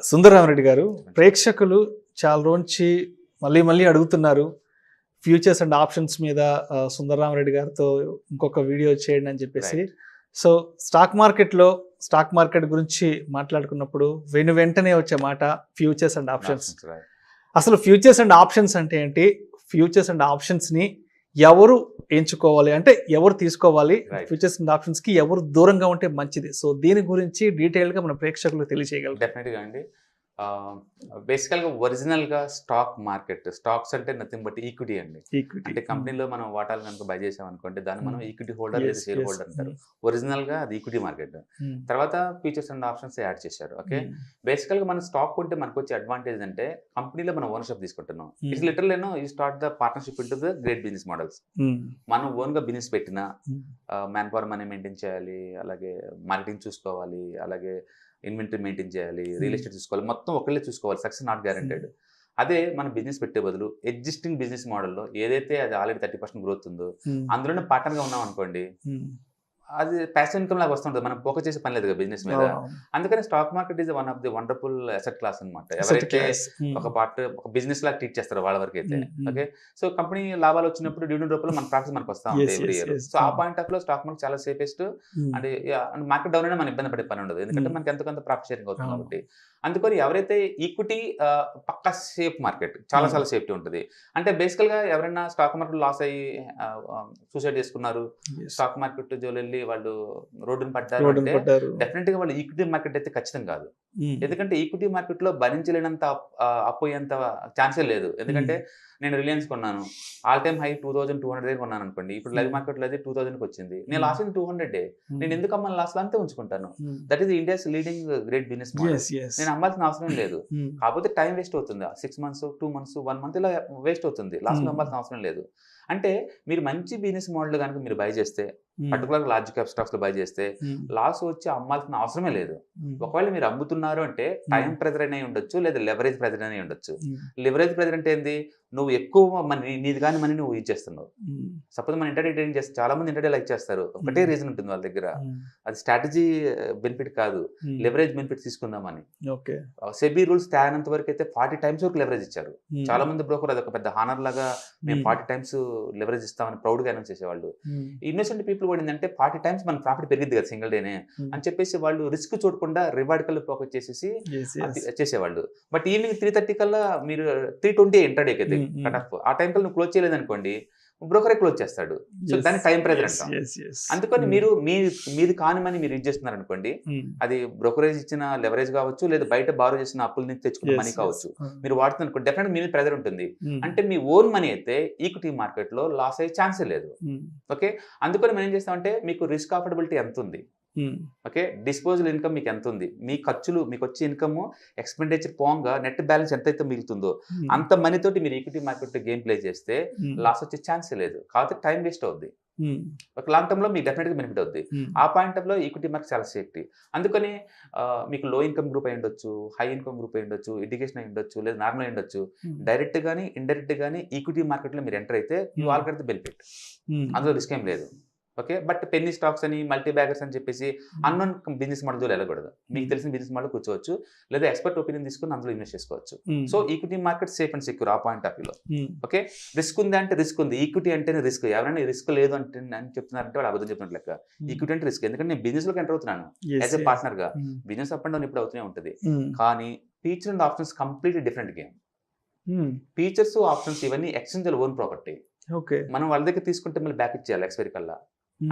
సుందరరామరెడ్డి గారు, ప్రేక్షకులు చాలా రోజు మళ్ళీ మళ్ళీ అడుగుతున్నారు ఫ్యూచర్స్ అండ్ ఆప్షన్స్ మీద సుందరరామరెడ్డి గారితో ఇంకొక వీడియో చేయండి అని చెప్పేసి. సో స్టాక్ మార్కెట్ గురించి మాట్లాడుకున్నప్పుడు వెంటనే వచ్చే మాట ఫ్యూచర్స్ అండ్ ఆప్షన్స్. అసలు ఫ్యూచర్స్ అండ్ ఆప్షన్స్ అంటే ఏంటి? ఫ్యూచర్స్ అండ్ ఆప్షన్స్ని ఎవరు ఎంచుకోవాలి, అంటే ఎవరు తీసుకోవాలి? ఫ్యూచర్స్ అండ్ ఆప్షన్స్కి ఎవరు దూరంగా ఉంటే మంచిది? సో దీని గురించి డీటెయిల్గా మన ప్రేక్షకులు తెలియజేయగలరు. డెఫినెట్గా అండి. బేసికల్గా ఒరిజినల్గా స్టాక్స్ అంటే నథింగ్ బట్ ఈక్విటీ అండి. అంటే కంపెనీలో మనం వాటాలు కనుక బై చేసాం అనుకోండి, దాన్ని మనం ఈక్విటీ హోల్డర్ లేదా షేర్ హోల్డర్ అంటారు. ఒరిజినల్గా అది ఈక్విటీ మార్కెట్. తర్వాత ఫీచర్స్ అండ్ ఆప్షన్స్ యాడ్ చేశారు. ఓకే, బేసికల్గా మన స్టాక్ ఉంటే మనకు వచ్చే అడ్వాంటేజ్ అంటే కంపెనీలో మనం ఓనర్షిప్ తీసుకుంటున్నాం. It's literal you start the partnership into the great business models. మనం ఓన్గా బిజినెస్ పెట్టినా మ్యాన్ పవర్ మనీ మెయింటైన్ చేయాలి, అలాగే మార్కెటింగ్ చూసుకోవాలి, అలాగే ఇన్వెంటరీ మెయింటైన్ చేయాలి, రియల్ ఎస్టేట్ చూసుకోవాలి, మొత్తం ఒకళ్ళే చూసుకోవాలి. Success not guaranteed. అదే మనం బిజినెస్ పెట్టే బదులు ఎగ్జిస్టింగ్ బిజినెస్ మోడల్లో ఏదైతే అది ఆల్రెడీ 30% గ్రోత్ ఉందో అందులోనే పార్ట్నర్గా ఉన్నాం అనుకోండి, అది ప్యాసివ్ ఇన్కమ్ లాగా వస్తుంటుంది. మనం ఫోకస్ చేసే పని లేదు కదా బిజినెస్ మీద. అందుకని stock market is one of the wonderful asset class అనమాట. ఎవరైతే ఒక బిజినెస్ లాగా ట్రీట్ చేస్తారు వాళ్ళ వరకు అయితే. ఓకే, సో కంపెనీ లాభాలు వచ్చినప్పుడు డివిడెండ్ రూపంలో మన ప్రాఫిట్స్ మనకు వస్తా ఉంటాయి ఎవ్రీ ఇయర్. సో ఆ పాయింట్ ఆఫ్ లో స్టాక్ మార్కెట్ చాలా సేఫెస్ట్. అంటే మార్కెట్ డౌన్ అయినా మనం ఇబ్బంది పడే పని ఉండదు, ఎందుకంటే మనకి ఎంతకంత ప్రాఫిట్ షేరింగ్ అవుతుంది కాబట్టి. అందుకని ఎవరైతే ఈక్విటీ పక్కా సేఫ్ మార్కెట్, చాలా చాలా సేఫ్టీ ఉంటుంది. అంటే బేసికల్ గా ఎవరైనా స్టాక్ మార్కెట్ లాస్ అయ్యి సూసైడ్ చేసుకున్నారు, స్టాక్ మార్కెట్ జోలు వెళ్ళి వాళ్ళు రోడ్డును పడ్డారు అంటే డెఫినెట్ గా వాళ్ళు ఈక్విటీ మార్కెట్ అయితే ఖచ్చితం కాదు. ఎందుకంటే ఈక్విటీ మార్కెట్ లో భరించలేనంత అపోయేంత ఛాన్సే లేదు. ఎందుకంటే నేను రిలయన్స్ కొన్నాను, ఆల్ టైమ్ హై 2200 దగ్గర కొన్నాను అనుకోండి. ఇప్పుడు లైవ్ మార్కెట్ లో అయితే 2000 కి వచ్చింది. నేను లాస్ అయింది 200. నేను ఎందుకు అమ్మాలి? లాస్ అంతే ఉంచుకుంటాను. That is India's leading great business model. నేను అమ్మాల్సిన అవసరం లేదు. కాకపోతే టైం వేస్ట్ అవుతుంది. 6 months 2 months 1 month ఇలా వేస్ట్ అవుతుంది. లాస్ట్ అమ్మాల్సిన అవసరం లేదు. అంటే మీరు మంచి బిజినెస్ మోడల్ కనుక మీరు బై చేస్తే, పర్టికులర్ లార్జ్ క్యాప్ స్టాక్స్ లో బై చేస్తే లాస్ వచ్చి అమ్మాల్సిన అవసరమే లేదు. ఒకవేళ మీరు అమ్ముతున్నారు అంటే టైం ప్రెజర్ అనే ఉండొచ్చు, లేదా లెవరేజ్ ప్రెజర్ అనే ఉండొచ్చు. లెవరేజ్ ప్రెజర్ అంటే ఏంది? నువ్వు ఎక్కువ మనీ, నీది కానీ మనీ నువ్వు యూజ్ చేస్తున్నావు. సపోజ్ మన ఇంటర్డే ట్రేడింగ్ చేస్తే చాలా మంది ఇంటర్డే లైక్ చేస్తారు. ఒకటే రీజన్ ఉంటుంది వాళ్ళ దగ్గర, అది స్ట్రాటజీ బెనిఫిట్ కాదు, లెవరేజ్ బెనిఫిట్ తీసుకుందామని. సెబీ రూల్స్ తేనంత వరకు అయితే 40 times వరకు లెవరేజ్ ఇచ్చారు. చాలా మంది బ్రోకర్ అది ఒక పెద్ద హానర్ లాగా మేము 40 times లెవరేజ్ ఇస్తామని ప్రౌడ్ గా అనౌన్స్ చేసేవాళ్ళు. ఇన్నోసెంట్ పీపుల్ కూడా ఏంటంటే 40 times మన ప్రాఫిట్ పెరిగింది కదా సింగిల్ డేనే అని చెప్పేసి వాళ్ళు రిస్క్ చూడకుండా రివార్డ్ కల్లా ఫోకస్ చేసేసి చేసేవాళ్ళు. బట్ ఈవినింగ్ 3:30 కల్లా మీరు 3:20 ఇంటర్డే అయితే కట్ ఆఫ్, ఆ టైం కల్లా నువ్వు క్లోజ్ చేయలేదు అనుకోండి, బ్రోకరే క్లోజ్ చేస్తాడు. సో దాన్ని టైం ప్రెజర్ అంటాం. అందుకని మీరు మీది కాని మనీ మీరు యూజ్ చేస్తున్నారు అనుకోండి, అది బ్రోకరేజ్ ఇచ్చిన లెవరేజ్ కావచ్చు, లేదా బయట బారో చేసిన అప్పుల నుంచి తెచ్చుకున్న మనీ కావచ్చు, మీరు వాడుతున్నారు అనుకోండి, డెఫినెట్ మీ ప్రెజర్ ఉంటుంది. అంటే మీ ఓన్ మనీ అయితే ఈక్విటీ మార్కెట్ లో లాస్ అయ్యే ఛాన్సే లేదు. ఓకే, అందుకని మనం ఏం చేస్తామంటే మీకు రిస్క్ అఫోర్డబిలిటీ ఎంత ఉంది, ఓకే, డిస్పోజల్ ఇన్కమ్ మీకు ఎంత ఉంది, మీ ఖర్చులు, మీకు వచ్చే ఇన్కమ్ ఎక్స్పెండిచర్ పోంగా నెట్ బ్యాలెన్స్ ఎంతైతే మిగులుతుందో అంత మనీ తోటి మీరు ఈక్విటీ మార్కెట్ గేమ్ ప్లే చేస్తే లాస్ వచ్చే ఛాన్సే లేదు. కాబట్టి టైం వేస్ట్ అవుద్ది. ఒక లాంగ్ టర్మ్ లో మీకు డెఫినెట్ గా బెనిఫిట్ అవుద్ది. ఆ పాయింట్ ఆఫ్ లో ఈక్విటీ మార్కెట్ చాలా సేఫ్టీ. అందుకని మీకు లో ఇన్కమ్ గ్రూప్ అయి ఉండొచ్చు, హై ఇన్కమ్ గ్రూప్ అయి ఉండొచ్చు, ఎడ్యుకేషన్ అయి ఉండొచ్చు, లేదా నార్మల్ అయి ఉండొచ్చు, డైరెక్ట్ గానీ ఇండైరెక్ట్ గానీ ఈక్విటీ మార్కెట్ లో మీరు ఎంటర్ అయితే you all get the benefit. అందులో రిస్క్ ఏం లేదు. ఓకే, బట్ పెన్నీ స్టాక్స్ అని, మల్టీ బ్యాగర్స్ అని చెప్పేసి అన్నోన్ బిజినెస్ మోడల్ వెళ్ళకూడదు. మీకు తెలిసిన బిజినెస్ మోడల్ కూర్చోవచ్చు, లేదా ఎక్స్పర్ట్ ఒపీనియన్ తీసుకుని అందులో ఇన్వెస్ట్ చేసుకోవచ్చు. So equity market safe and secure ఆ పాయింట్ ఆఫ్ వ్యూలో. ఓకే, రిస్క్ ఉంది అంటే రిస్క్ ఉంది, ఈక్విటీ అంటేనే రిస్క్. ఎవరైనా రిస్క్ లేదు అంటే అని చెప్తున్నారంటే వాళ్ళు అబద్ధం చెప్తున్నట్లు లెక్క. ఈక్విటీ అంటే రిస్క్, ఎందుకంటే నేను బిజినెస్ లోకి ఎంటర్ అవుతున్నాను యాజ్ ఎ పార్ట్నర్ గా. బిజినెస్ అప్ అండ్ డౌన్ ఇప్పుడు అవుతూనే ఉంటుంది. కానీ feature and options completely different game. Features options ఇవన్నీ ఎక్స్చేంజ్ ఓన్ ప్రాపర్టీ. మనం వాళ్ళ దగ్గర తీసుకుంటే మళ్ళీ బ్యాక్ ఇచ్చేయాలి ఎక్స్పైరీ కల్లా.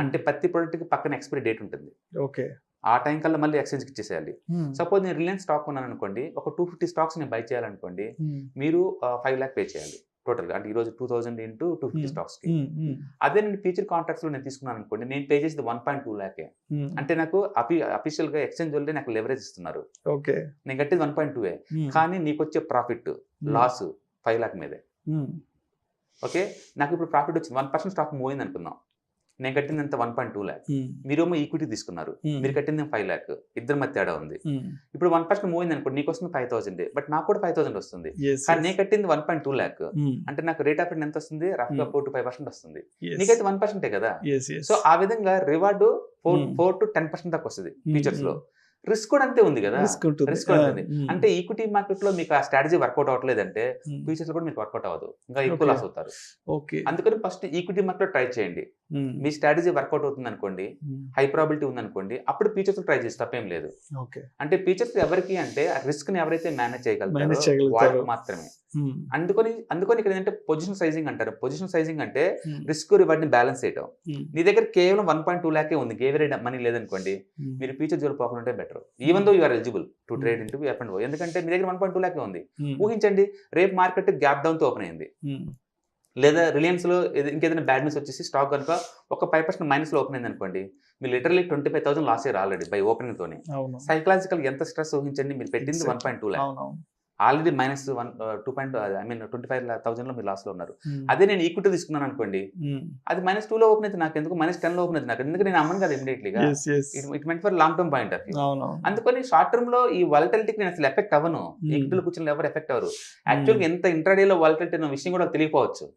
అంటే ప్రతి ప్రొడక్ట్ కి పక్కన ఎక్స్పైరీ డేట్ ఉంటుంది. ఓకే, ఆ టైం కల్లా మళ్ళీ ఎక్స్చేంజ్ కి ఇచ్చేసేయాలి. సపోజ్ నేను రిలయన్స్ స్టాక్ ఉన్నాను అనుకోండి, ఒక 250 స్టాక్స్ నేను బై చేయాలనుకోండి, మీరు 5 lakh పే చేయాలి టోటల్ గా. అంటే ఈ రోజు 2000 into 250 స్టాక్స్ కి. అదే నేను ఫ్యూచర్ కాంట్రాక్ట్స్ లో నేను తీసుకున్నాను అనుకోండి, నేను పే చేసేది 1.2 lakh. అంటే నాకు అఫీషియల్ గా ఎక్స్చేంజ్ వల్లే నాకు లెవరేజ్ ఇస్తున్నారు. ఓకే, నేను కట్టేది 1.2. కానీ నీకు వచ్చే ప్రాఫిట్ లాస్ 5 lakh మీదే. ఓకే, నాకు ఇప్పుడు ప్రాఫిట్ వచ్చింది 1% స్టాక్ మూవ్ అయింది అనుకుందాం, నేను కట్టింది ఎంత 1.2 lakh. మీరేమో ఈక్విటీ తీసుకున్నారు, మీరు కట్టింది 5 lakh. ఇద్దరి మధ్య తేడా ఉంది. ఇప్పుడు 1% మూవ్ అయింది అనుకోండి, నీకు వస్తుంది 5,000, బట్ నాకు కూడా 5,000 వస్తుంది. కానీ నేను కట్టింది 1.2 lakh. అంటే నాకు రేట్ ఆఫ్ రిటర్న్ ఎంత వస్తుంది? రఫ్ గా 4 to 5% వస్తుంది. నీకైతే 1% కదా. సో ఆ విధంగా రివార్డు 4 to 10% దాకా వస్తుంది ఫీచర్స్ లో. రిస్క్ కూడా అంతే ఉంది కదా, రిస్క్ ఉంటుంది. రిస్క్ ఉంటుంది. అంటే ఈక్విటీ మార్కెట్ లో మీకు ఆ స్ట్రాటజీ వర్కౌట్ అవ్వట్లేదంటే ఫ్యూచర్స్ లో కూడా మీకు వర్కౌట్ అవ్వదు, ఇంకా ఎక్కువ లాస్ అవుతారు. అందుకని ఫస్ట్ ఈక్విటీ మార్కెట్ లో ట్రై చేయండి. మీ స్ట్రాటజీ వర్కౌట్ అవుతుంది అనుకోండి, హై ప్రాబిలిటీ ఉంది అనుకోండి, అప్పుడు ఫీచర్స్ ట్రై చేసి తప్పేం లేదు. అంటే ఫీచర్స్ ఎవరికి అంటే రిస్క్ ని ఎవరైతే మేనేజ్ చేయగలుగుతారో వాళ్ళకి మాత్రమే. అందుకని ఇక్కడ ఏంటంటే పొజిషన్ సైజింగ్ అంటారు. పొజిషన్ సైజింగ్ అంటే రిస్క్ రివార్డ్ ని బ్యాలెన్స్ చేయడం. నీ దగ్గర కేవలం 1.2 లాక్ ఉంది, గేవరే మనీ లేదనుకోండి, మీరు ఫ్యూచర్ జోలు పోకుండా better. Even though you are eligible to trade into ఎఫ్&ఓ, ఎందుకంటే మీ దగ్గర 1.2 లాక్ ఉంది. ఊహించండి రేపు మార్కెట్ గ్యాప్ డౌన్ తో ఓపెన్ అయింది, లేదా రిలయన్స్ లో ఇంకేదైనా బ్యాడ్ న్యూస్ వచ్చేసి స్టాక్ కనుక ఒక 5% మైనస్ లో ఓపెన్ అయింది అనుకోండి, మీరు లిటరలీ 25,000 లాస్ అయ్యారు ఆల్రెడీ బై ఓపెనింగ్ తోనే. సైకలాజికల్ ఎంత స్ట్రెస్ ఊహించండి, మీరు పెట్టింది 1.2 లాక్, ఆల్రెడీ మైనస్ 25,000 లో మీరు లాస్ లో ఉన్నారు. అదే నేను ఈక్విటీ తీసుకున్నాను అనుకోండి, అది -2 లో ఓపెన్ అయితే నాకు ఎందుకు, -10 లో ఓపెన్ అయితే నాకు ఎందుకు, నేను అమ్మను కదా ఇమీడియట్లీగా. It meant for long term point of view. అందుకని షార్ట్ టర్మ్ లో ఈ వాలటిలిటీకి నేను అసలు ఎఫెక్ట్ అవ్వను, ఈక్విటీలో కూర్చొని ఎవరు ఎఫెక్ట్ అవ్వరు. యాక్చువల్గా ఎంత ఇంట్రాడే లో వాలటిలిటీ అన్న విషయం కూడా తెలియకపోవచ్చు.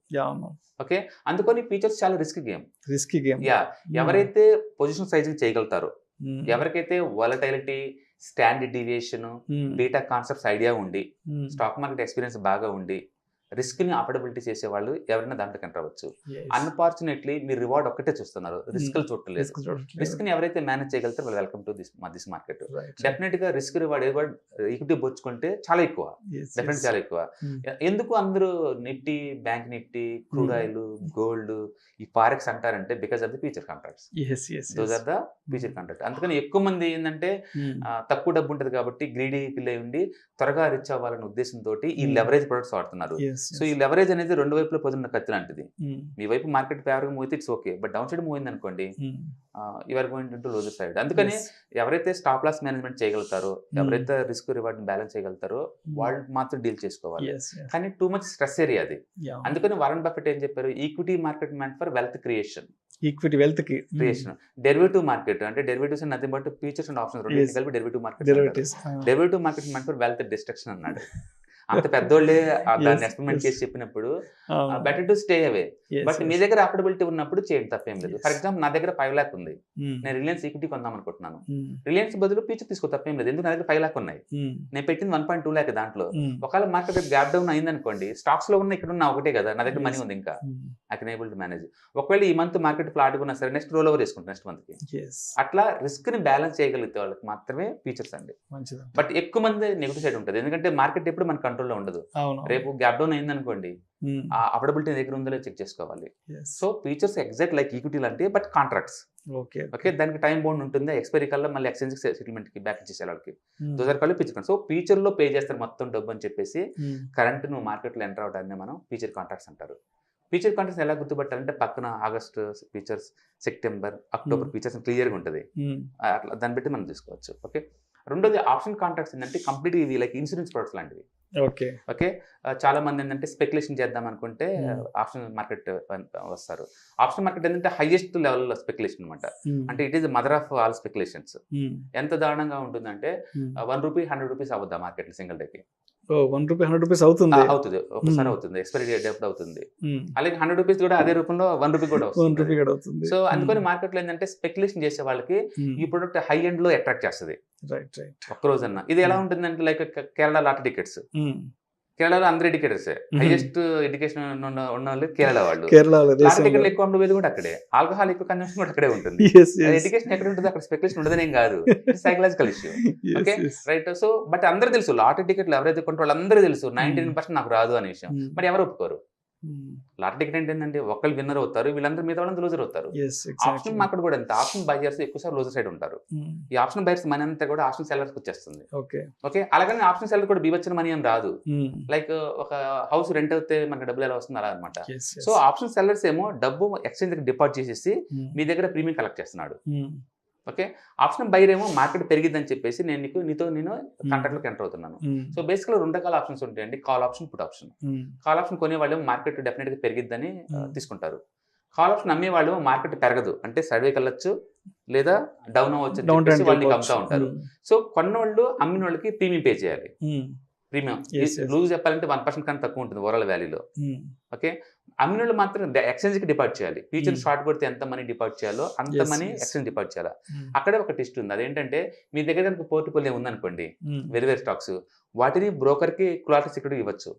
ఓకే, అందుకని ఫీచర్స్ చాలా రిస్క్ గేమ్. యా, ఎవరైతే పొజిషన్ సైజింగ్ చేయగలుగుతారో, ఎవరికైతే volatility, standard deviation, beta concepts idea ఉండి, స్టాక్ మార్కెట్ ఎక్స్పీరియన్స్ బాగా ఉండి, రిస్క్ ని అఫోర్డబిలిటీ చేసే వాళ్ళు ఎవరైనా దాంట్లోకి ఎంటర్ అవ్వచ్చు. అన్ఫార్చునేట్లీ మీరు రివార్డ్ ఒక్కటే చూస్తున్నారు, రిస్క్ చూడలేదు. రిస్క్ ని ఎవరైతే మేనేజ్ చేయగలుగుతారో వాళ్ళు welcome to this market. Definite గా రిస్క్ రివార్డ్ ఈక్విటీ పోల్చుకుంటే చాలా ఎక్కువ, డెఫినెట్ చాలా ఎక్కువ. ఎందుకు అందరూ Nifty, bank Nifty, crude oil, gold, ఈ ఫారెక్స్ అంటారంటే because of the future contracts. Those are the future contract. అందుకని ఎక్కువ మంది ఏంటంటే తక్కువ డబ్బు ఉంటుంది కాబట్టి గ్రీడీ ఫిల్ అయి ఉండి త్వరగా రిచ్ అవ్వాలనే ఉద్దేశంతో ఈ లెవరేజ్ ప్రొడక్ట్స్ వాడుతున్నారు. సో ఈ లెవరేజ్ అనేది రెండు వైపులో పొందిన కత్తి లాంటిది. మీ వైపు మార్కెట్ ఫేవర్ గా మూవితే it's okay, but down side మూవింది అనుకోండి, you're going to loser side. అందుకని ఎవరైతే స్టాప్ లాస్ మేనేజ్మెంట్ చేయగలుగుతారో, ఎవరైతే రిస్క్ రివార్డ్ బ్యాలెన్స్ చేయగలుగుతారో వాళ్ళు మాత్రం డీల్ చేసుకోవాలి. కానీ టూ మచ్ స్ట్రెస్ ఏరియా అది. అందుకని వారన్ బఫెట్ ఏం చెప్పారు, equity market meant for wealth creation. Equity wealth creation. Derivative market అంటే derivatives nothing but futures and options, రెండు కలిపి derivative market. Derivative market meant for wealth destruction అన్నాడు. అంత పెద్దోళ్ళే దాన్ని ఎక్స్పెరిమెంట్ చేసి చెప్పినప్పుడు better to stay away. But మీ దగ్గర అఫోర్డబిలిటీ ఉన్నప్పుడు చేయండి, తప్పేం లేదు. ఫర్ ఎగ్జాంపుల్ నా దగ్గర 5 లాక్ ఉంది, నేను రిలయన్స్ ఈక్విటీ కొందాం అనుకుంటున్నాను. రిలయన్స్ బదులు ఫ్యూచర్ తీసుకో, తప్పేం లేదు, ఎందుకు నా దగ్గర 5 లాక్ ఉన్నాయి, నేను పెట్టింది 1.2 లాక్. దాంట్లో ఒకవేళ మార్కెట్ గ్యాప్ డౌన్ అయింది అనుకోండి, స్టాక్స్ లో ఉన్న ఇక్కడ ఉన్న ఒకటే కదా, నా దగ్గర మనీ ఉంది, ఇంకా I can able to manage. ఒకవేళ ఈ మంత్ మార్కెట్ ఫ్లాట్ ఉన్నా సరే నెక్స్ట్ రోల్ ఓవర్ చేసుకుంటాను నెక్స్ట్ మంత్ కి. అట్లా రిస్క్ ని బ్యాలెన్స్ చేయగలిగితే వాళ్ళకి మాత్రమే ఫీచర్స్ అండి. బట్ ఎక్కువ మంది నెగిటివ్ సైడ్ ఉంటుంది, ఎందుకంటే మార్కెట్ ఎప్పుడు మన కంట్రోల్లో ఉండదు. రేపు గ్యాప్ డౌన్ అయింది అనుకోండి, ఆ అఫోర్డబిలిటీ దగ్గర ఉందో చెక్ చేసుకోవాలి. So features exact like equity లాంటి, బట్ కాంట్రాక్ట్స్. ఓకే, దానికి టైం బౌండ్ ఉంటుంది, ఎక్స్పైరీ కల్లా మళ్ళీ ఎక్స్చేంజ్ సెటిల్మెంట్ కి బ్యాక్ ఇచ్చేసే వాళ్ళకి దోసారి కళ్ళు ఫీచర్. సో ఫీచర్ లో పే చేస్తారు మొత్తం డబ్బు అని చెప్పేసి కరెంట్ నువ్వు మార్కెట్ లో ఎంటర్ అవడాన్ని మనం ఫీచర్ కాంట్రాక్ట్స్ అంటారు. ఫీచర్ కాంట్రాక్ట్స్ ఎలా గుర్తుపట్టాలంటే పక్కన August features, September, October features క్లియర్గా ఉంటుంది, అట్లా దాన్ని బట్టి మనం తీసుకోవచ్చు. ఓకే, రెండోది ఆప్షన్ కాంట్రాక్ట్స్ ఏంటంటే కంప్లీట్ ఇవి లైక్ ఇన్సూరెన్స్ ప్రొడక్ట్స్ లాంటివి. ఓకే, చాలా మంది ఏంటంటే స్పెక్యులేషన్ చేద్దాం అనుకుంటే ఆప్షన్ మార్కెట్ వస్తారు. ఆప్షన్ మార్కెట్ ఏంటంటే హైయెస్ట్ లెవెల్ స్పెక్యులేషన్ అనమాట. అంటే it is mother of all speculations. ఎంత దారుణంగా ఉంటుందంటే 1 రూపీ 100 రూపీస్ అవుద్దా మార్కెట్ సింగిల్ డేకి. 1 రూపీ 100 రూపీస్ అవుతుంది, ఒకసారి అవుతుంది, ఎక్స్పైరీ డేట్ ఎప్పుడు అవుతుంది. అలాగే 100 రూపీస్ కూడా అదే రూపంలో 1 రూపీ కూడా అవుతుంది. సో అందుకని మార్కెట్ లో ఏంటంటే స్పెక్యులేషన్ చేసే వాళ్ళకి ఈ ప్రొడక్ట్ హై ఎండ్ లో అట్రాక్ట్ చేస్తుంది ఒక్క రోజన్నా. ఇది ఎలా ఉంటుందంటే లైక్ కేరళ లాటరీ టికెట్స్. కేరళలో అందరూ ఎడ్యుకేటర్స్, హైయెస్ట్ ఎడ్యుకేషన్ ఉన్న వాళ్ళు కేరళ వాళ్ళు. లాటరీ టికెట్లు ఎక్కువ అమ్మేది కూడా అక్కడే, ఆల్కహాల్ ఎక్కువ కన్సంప్షన్ కూడా అక్కడే ఉంటుంది. ఎడ్యుకేషన్ ఎక్కడ ఉంటుంది, అక్కడ స్పెక్యులేషన్ ఉండదనేం కాదు, psychological issue. Okay right. So but అందరూ తెలుసు లాటరీ టికెట్లు ఎవరైతే కొంటారో వాళ్ళందరూ తెలుసు 99% నాకు రాదు అనే విషయం, మరి ఎవరు ఒప్పుకోరు. లాటరీ టికెట్ ఏంటంటే ఒకళ్ళు విన్నర్ అవుతారు, వీళ్ళందరూ మిగతా వాళ్ళందరూ లూజర్ అవుతారు. ఆప్షన్ మార్కెట్ కూడా అంతే, ఆప్షన్ బయర్స్ ఎక్కువసారి లూజర్ సైడ్ ఉంటారు. ఈ ఆప్షన్ బయర్స్ మనీ అంతా కూడా ఆప్షన్ సెల్లర్స్ వచ్చేస్తుంది. ఓకే, అలాగని ఆప్షన్ సెల్లర్ కూడా బీవచ్చిన మనీ ఏం రాదు. లైక్ ఒక హౌస్ రెంట్ అయితే మనకి డబ్బులు ఎలా వస్తుంది అలా అనమాట. సో ఆప్షన్ సెల్లర్స్ ఏమో డబ్బు ఎక్స్చేంజ్ డిపాజిట్ చేసేసి మీ దగ్గర ప్రీమియం కలెక్ట్ చేస్తున్నాడు. ఓకే, ఆప్షన్ బైర్ ఏమో మార్కెట్ పెరిగిద్దని చెప్పేసి నేను కాంట్రాక్ట్ లోకి ఎంటర్ అవుతున్నాను. సో బేసిక్గా 2 రకాల ఆప్షన్స్ ఉంటాయండి, call option, put option. Call option కొనే వాళ్ళు మార్కెట్ డెఫినెట్ గా పెరిగిద్దని తీసుకుంటారు. కాల్ ఆప్షన్ అమ్మే వాళ్ళు మార్కెట్ పెరగదు అంటే సైడ్ వేకి వెళ్ళొచ్చు లేదా డౌన్ అవ్వచ్చు వాళ్ళకి అమ్ముతా ఉంటారు. సో కొన్న వాళ్ళు అమ్మిన వాళ్ళకి ప్రీమియం పే చేయాలి. ప్రీమియం. Yes, yes. లూజ్ చెప్పాలంటే 1% కన్నా తక్కువ ఉంటుంది ఓవరాల్ వాల్యూలో. ఓకే, అమ్మిన వాళ్ళు మాత్రం ఎక్స్చేంజ్కి డిపాజిట్ చేయాలి. ఫ్యూచర్ షార్ట్ కొడితే ఎంత మనీ డిపాజిట్ చేయాలో అంత Yes, money yes. Exchange deposit చేయాలి. అక్కడే ఒక టెస్ట్ ఉంది. అదేంటంటే మీ దగ్గర కనుక పోర్ట్ఫోలియో ఉందనుకోండి, వేరే వేరే స్టాక్స్, వాటిని బ్రోకర్కి క్లాట్ సెక్యూరిటీ ఇవ్వచ్చు.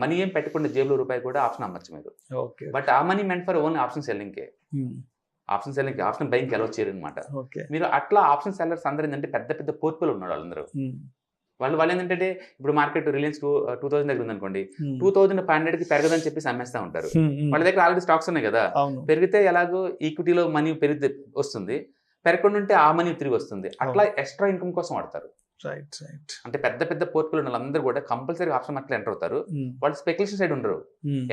మనీ ఏం పెట్టకుండా జేబులో రూపాయి కూడా ఆప్షన్ అమ్మచ్చు మీరు. బట్ ఆ money meant for only option సెల్లింగ్కే. ఆప్షన్ బయింగ్కి అలౌ చేయరు అనమాట. మీరు అట్లా ఆప్షన్ సెల్లర్స్ అందరూ ఏంటంటే పెద్ద పెద్ద పోర్ట్ఫోలియో ఉన్నారు వాళ్ళందరూ. వాళ్ళు ఏంటంటే ఇప్పుడు మార్కెట్ రిలయన్స్ 2000 దగ్గర ఉందనుకోండి, 2500కి పెరగదని చెప్పేసి అమ్మేస్తా ఉంటారు. వాళ్ళ దగ్గర ఆల్రెడీ స్టాక్స్ ఉన్నాయి కదా, పెరిగితే ఎలాగో ఈక్విటీలో మనీ పెరిగితే వస్తుంది, పెరగకుండా ఉంటే ఆ మనీ తిరిగి వస్తుంది. అట్లా ఎక్స్ట్రా ఇన్కమ్ కోసం వాడతారు. అంటే పెద్ద పెద్ద పోర్ట్ఫోలియో వాళ్ళందరూ కూడా కంపల్సరీ ఆప్షన్ మార్కెట్ ఎంటర్ అవుతారు. వాళ్ళు స్పెక్యులేషన్ సైడ్ ఉండరు,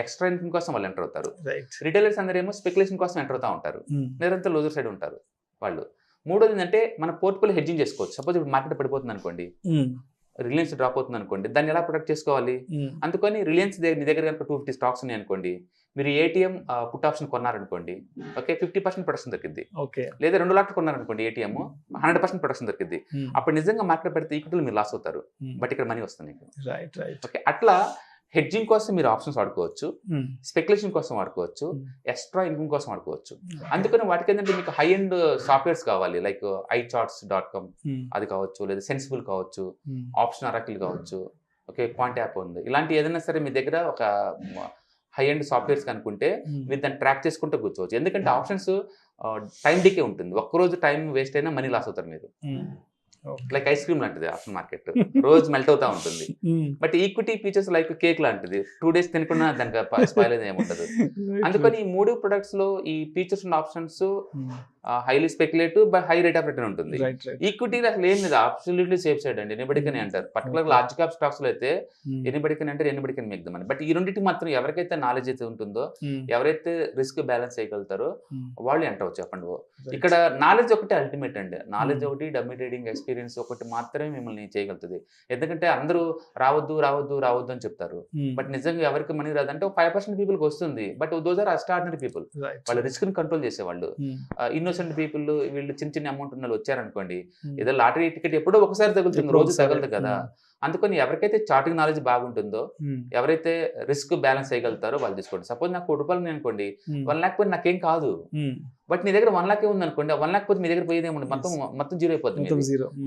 ఎక్స్ట్రా ఇన్కమ్ కోసం వాళ్ళు ఎంటర్ అవుతారు. రిటైలర్స్ అందరూ ఏమో స్పెక్యులేషన్ కోసం ఎంటర్ అవుతా ఉంటారు, నిరంతరం లోజర్ సైడ్ ఉంటారు వాళ్ళు. మూడోది ఏంటంటే మన పోర్ట్ఫోలియో హెడ్జింగ్ చేసుకోవచ్చు. సపోజ్ ఇప్పుడు మార్కెట్ పడిపోతుంది అనుకోండి, రిలయన్స్ డ్రాప్ అవుతుంది అనుకోండి, దాన్ని ఎలా ప్రొటెక్ట్ చేసుకోవాలి? అందుకని రిలయన్స్ మీ దగ్గర కనుక 250 స్టాక్స్ ఉన్నాయి అనుకోండి, మీరు ఏటీఎం పుట్ ఆప్షన్ కొన్నారనుకోండి, ఓకే, 50% ప్రొటెక్షన్ దొరికింది. లేదా 2 లక్షలు కొన్నారనుకోండి ఏటీఎం, 100% ప్రొటెక్షన్ దొరికింది. అప్పుడు నిజంగా మార్కెట్ పెడితే ఈక్విటీలో మీరు లాస్ అవుతారు, బట్ ఇక్కడ మనీ వస్తుంది మీకు. ఓకే, అట్లా హెడ్జింగ్ కోసం మీరు ఆప్షన్స్ వాడుకోవచ్చు, స్పెక్యులేషన్ కోసం వాడుకోవచ్చు, ఎక్స్ట్రా ఇన్కమ్ కోసం వాడుకోవచ్చు. అందుకని వాటికి ఏంటంటే మీకు హై ఎండ్ సాఫ్ట్వేర్స్ కావాలి, లైక్ iCharts.com అది కావచ్చు, లేదా సెన్సిబుల్ కావచ్చు, ఆప్షన్ అరాకిల్ కావచ్చు, ఓకే, క్వాంట్ యాప్ ఉంది. ఇలాంటి ఏదైనా సరే మీ దగ్గర ఒక హై ఎండ్ సాఫ్ట్వేర్స్ కనుక్కుంటే మీరు దాన్ని ట్రాక్ చేసుకుంటూ కూర్చోవచ్చు. ఎందుకంటే ఆప్షన్స్ టైం డీకే ఉంటుంది. ఒక్కరోజు టైం వేస్ట్ అయినా మనీ లాస్ అవుతారు మీరు. లైక్ ఐస్ క్రీమ్ లాంటిది ఆప్షన్ మార్కెట్, రోజు మెల్ట్ అవుతా ఉంటుంది. But equity features like cake లాంటిది, 2 days తినకుండా దానికి స్పాయిల్ అనేది ఏముండదు. అందుకని ఈ 3 ప్రొడక్ట్స్ లో ఈ features and options highly speculative but high rate of return ఉంటుంది. ఈక్విటీ అసలు ఏం లేదు, అబ్సల్యూట్లీ సేఫ్ సైడ్ అండి, ఎనిబడికని అంటారు. పర్టికులర్ లార్జ్ క్యాప్ స్టాక్స్ లో అయితే ఎనిబడికని అంటారు, ఎనిబడికని మిగదామని. బట్ ఈ రెండింటి మాత్రం ఎవరికైతే నాలెడ్జ్ అయితే ఉంటుందో, ఎవరైతే రిస్క్ బ్యాలెన్స్ చేయగలుగుతారో వాళ్ళు ఎంటర్ అవచ్చు. చెప్పండి, ఇక్కడ నాలెడ్జ్ ఒకటి అల్టిమేట్ అండి. నాలెడ్జ్ ఒకటి, డమ్మీ ట్రేడింగ్ ఎక్స్పీరియన్స్ ఒకటి మాత్రమే మిమ్మల్ని చేయగలుగుతుంది. ఎందుకంటే అందరూ రావద్దు రావద్దు రావద్దు అని చెప్తారు, బట్ నిజంగా ఎవరికి మనీ రాదంటే 5% పీపుల్కి వస్తుంది. But those are extraordinary people, వాళ్ళ రిస్క్ ని కంట్రోల్ చేసేవాళ్ళు. ఇన్నోసెంట్ పీపుల్, వీళ్ళు చిన్న చిన్న అమౌంట్ ఉన్న వాళ్ళు వచ్చారనుకోండి, ఏదో లాటరీ టికెట్ ఎప్పుడో ఒకసారి తగులుతుంది, రోజు తగలదు కదా. అందుకని ఎవరికైతే చార్టింగ్ నాలెడ్జ్ బాగుంటుందో, ఎవరైతే రిస్క్ బ్యాలెన్స్ చేయగలుగుతారో వాళ్ళు తీసుకోండి. సపోజ్ నాకు 1 రూపాయలు అనుకోండి, 1 lakh పోయి నాకేం కాదు, బట్ నీ దగ్గర 1 lakh ఉంది అనుకోండి, 1 lakh పోతే మీ దగ్గర పోయేది ఏముంది, మొత్తం జీరో అయిపోతుంది.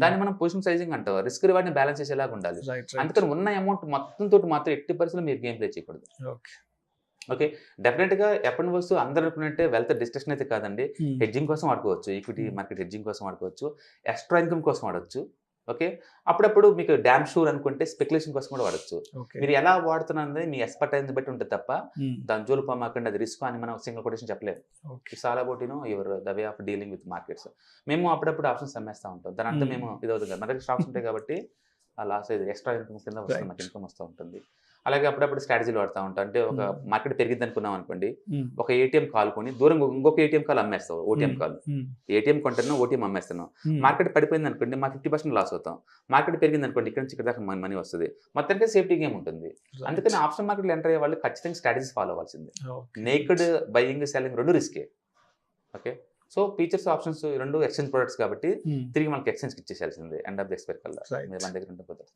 దాన్ని మనం పొజిషన్ సైజింగ్ అంటాం, రిస్క్ రివార్డ్ ని బ్యాలెన్స్ చేసేలాగా ఉండాలి. అందుకని ఉన్న అమౌంట్ మొత్తం తోటి మాత్రం 80% మీరు గేమ్ ప్లే చేయకూడదు. ఓకే, డెఫినెట్ గా ఎప్పటి వస్తూ అందరూ అనుకున్నట్టే వెల్త్ డిస్ట్రక్షన్ అయితే కాదండి. హెడ్జింగ్ కోసం వాడుకోవచ్చు, ఈక్విటీ మార్కెట్ హెడ్జింగ్ కోసం వాడుకోవచ్చు, ఎక్స్ట్రా ఇన్కమ్ కోసం వాడచ్చు. ఓకే, అప్పుడప్పుడు మీకు డ్యామ్ షూర్ అనుకుంటే స్పెక్యులేషన్ కోసం కూడా వాడచ్చు. మీరు ఎలా వాడుతున్నది మీ ఎక్స్పర్టైజ్ బట్టి ఉంటుంది తప్ప దాని జోలు పోమాకండి, అది రిస్క్ అని మనం సింగిల్ కొటేషన్ చెప్పలేము. It's all about your the way of dealing with markets. మేము అప్పుడప్పుడు ఆప్షన్స్ అమ్మేస్తూ ఉంటాం, దాని అంతా మేము ఇది అవుతుంది కదా, మన దగ్గర స్టాక్స్ ఉంటాయి కాబట్టి ఆ లాస్ అయితే ఎక్స్ట్రా ఇన్కమ్ కింద వస్తుంది, మాకు ఇన్కమ్ వస్తూ ఉంటుంది. అలాగే అప్పుడప్పుడు స్ట్రాటజీలు వాడుతూ ఉంటాం. అంటే ఒక మార్కెట్ పెరిగింది అనుకున్నాం అనుకోండి, ఒక ఏటీఎం కాల్ కొని దూరం ఇంకొక ఏటీఎం కాల్ అమ్మేస్తావు. ఓటీఎం కాల్, ఏటీఎం కొంటున్నాం, ఓటీఎం అమ్మేస్తున్నాం. మార్కెట్ పడిపోయింది అనుకోండి, మాకు 50% లాస్ అవుతాం. మార్కెట్ పెరిగింది అనుకోండి, ఇక్కడ నుంచి ఇక్కడ దాకా మనీ వస్తుంది. మొత్తానికి సేఫ్టీ గేమ్ ఉంటుంది. అందుకని ఆప్షన్ మార్కెట్లో ఎంటర్ అయ్యే వాళ్ళు ఖచ్చితంగా స్ట్రాటజీస్ ఫాలో అవ్వాల్సిందే. నేకెడ్ బయింగ్ సెల్లింగ్ 2 రిస్కే. Okay, so futures options 2 exchange products కాబట్టి తిరిగి మనకి ఎక్స్చేంజ్కి ఇచ్చేసాల్సిందే ఎండ్ ఆఫ్ ది ఎక్స్పైర్ కల్లా మీరు మన దగ్గర ఉండిపోతారు.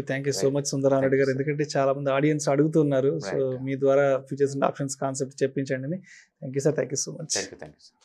Thank you so much Sundara Reddy గారు. ఎందుకంటే చాలా మంది ఆడియన్స్ అడుగుతున్నారు, సో మీ ద్వారా ఫ్యూచర్స్ అండ్ ఆప్షన్స్ కాన్సెప్ట్ చెప్పించండి. Thank you sir, thank you so much. Thank you.